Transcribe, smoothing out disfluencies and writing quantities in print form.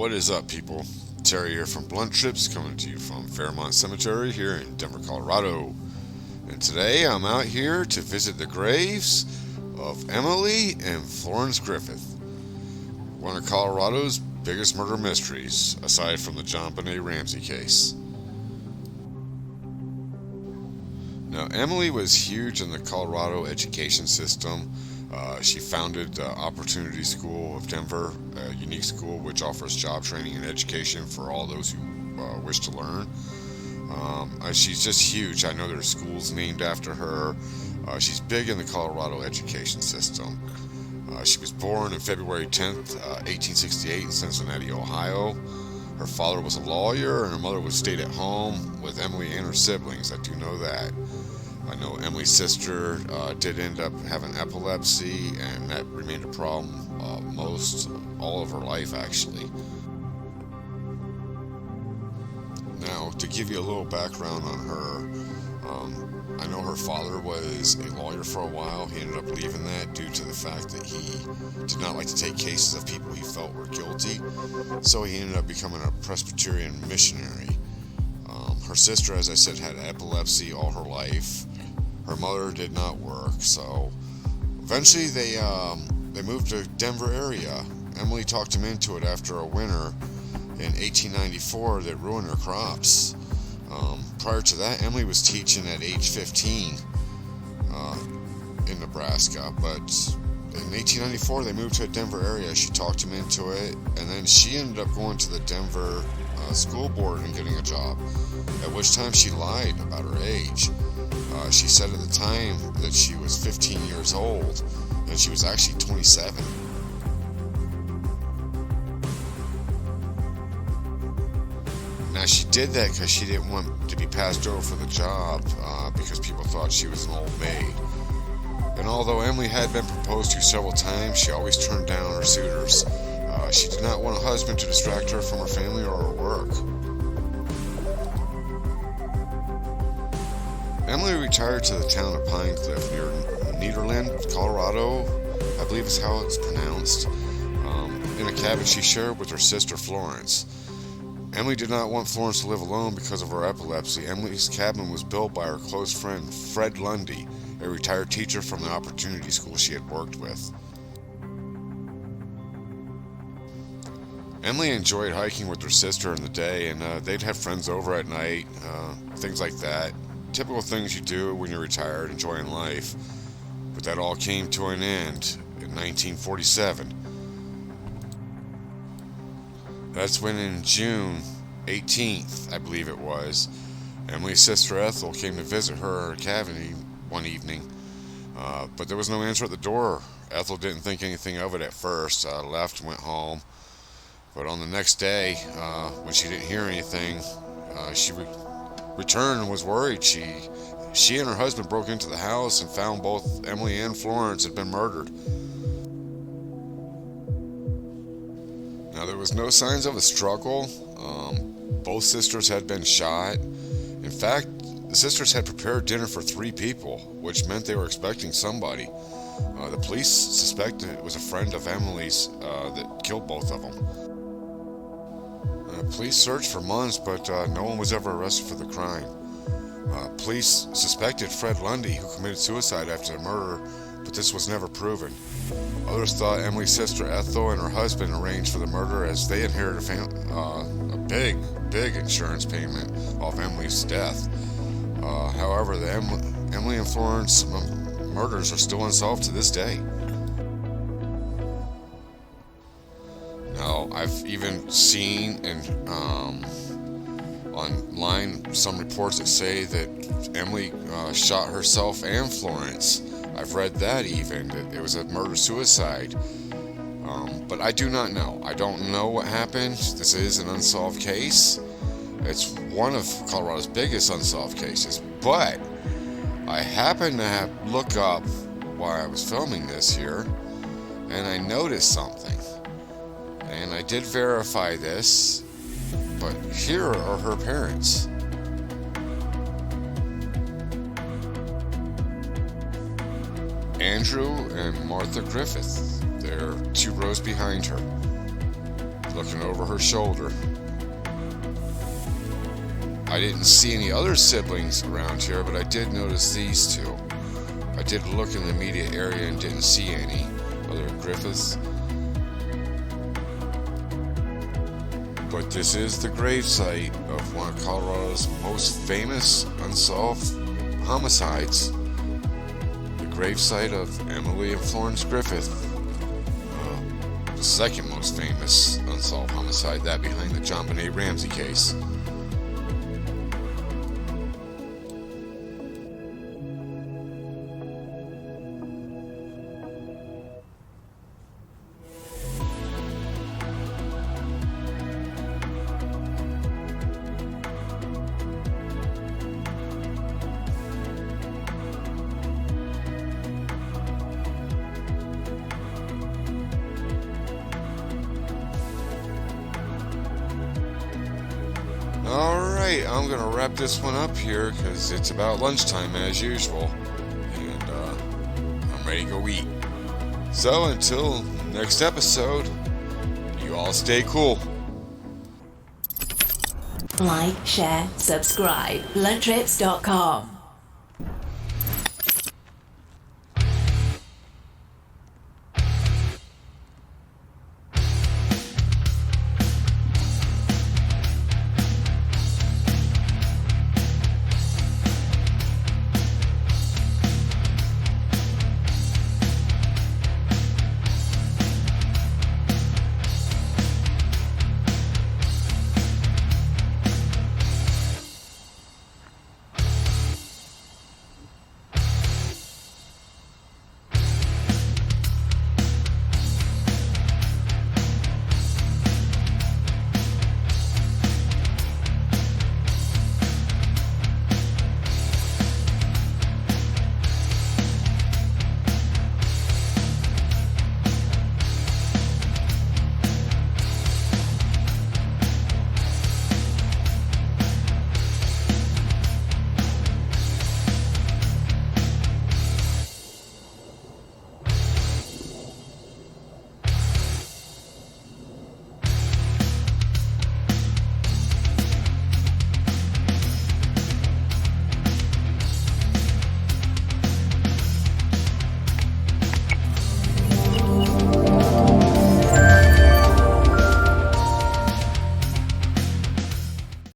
What is up, people? Terry here from Blunt Trips, coming to you from Fairmont Cemetery here in Denver, Colorado. And today I'm out here to visit the graves of Emily and Florance Griffith, one of Colorado's biggest murder mysteries, aside from the John Benet Ramsey case. Now, Emily was huge in the Colorado education system. She founded Opportunity School of Denver, a unique school which offers job training and education for all those who wish to learn. She's just huge. I know there's schools named after her. She's big in the Colorado education system. She was born on February 10th, 1868 in Cincinnati, Ohio. Her father was a lawyer and her mother was stayed at home with Emily and her siblings. I do know that. I know Emily's sister did end up having epilepsy, and that remained a problem all of her life, actually. Now, to give you a little background on her, I know her father was a lawyer for a while. He ended up leaving that due to the fact that he did not like to take cases of people he felt were guilty, so he ended up becoming a Presbyterian missionary. Her sister, as I said, had epilepsy all her life. Her mother did not work, so eventually they moved to Denver area. Emily talked him into it after a winter in 1894 that ruined her crops. Prior to that, Emily was teaching at age 15 in Nebraska, but in 1894 they moved to a Denver area. She talked him into it, and then she ended up going to the Denver school board and getting a job, at which time she lied about her age. She said at the time that she was 15 years old, and she was actually 27. Now, she did that because she didn't want to be passed over for the job because people thought she was an old maid. And although Emily had been proposed to several times, she always turned down her suitors. She did not want a husband to distract her from her family or her work. Emily retired to the town of Pine Cliff near Nederland, Colorado, I believe is how it's pronounced, in a cabin she shared with her sister Florance. Emily did not want Florance to live alone because of her epilepsy. Emily's cabin was built by her close friend Fred Lundy, a retired teacher from the Opportunity School she had worked with. Emily enjoyed hiking with her sister in the day, and they'd have friends over at night, things like that. Typical things you do when you're retired, enjoying life. But that all came to an end in 1947. That's when in June 18th, I believe it was, Emily's sister Ethel came to visit her cabin one evening. But there was no answer at the door. Ethel didn't think anything of it at first, left, went home. But on the next day, when she didn't hear anything, she returned and was worried. She and her husband broke into the house and found both Emily and Florance had been murdered. Now, there was no signs of a struggle. Both sisters had been shot. In fact, the sisters had prepared dinner for 3 people, which meant they were expecting somebody. The police suspected it was a friend of Emily's that killed both of them. Police searched for months, but no one was ever arrested for the crime. Police suspected Fred Lundy, who committed suicide after the murder, but this was never proven. Others thought Emily's sister Ethel and her husband arranged for the murder, as they inherited a big insurance payment off Emily's death. However, the Emily and Florance murders are still unsolved to this day. Now, I've even seen online some reports that say that Emily shot herself and Florance. I've read that even, that it was a murder-suicide. But I do not know. I don't know what happened. This is an unsolved case. It's one of Colorado's biggest unsolved cases. But I happened to look up while I was filming this here, and I noticed something. And I did verify this, but here are her parents. Andrew and Martha Griffith. They're 2 rows behind her. looking over her shoulder. I didn't see any other siblings around here, but I did notice these two. I did look in the immediate area and didn't see any other Griffiths. But this is the gravesite of one of Colorado's most famous unsolved homicides. The gravesite of Emily and Florance Griffith. The second most famous unsolved homicide, that behind the John Benet Ramsey case. Alright, I'm going to wrap this one up here because it's about lunchtime as usual. And I'm ready to go eat. So until next episode, you all stay cool. Like, share, subscribe. Blunttrips.com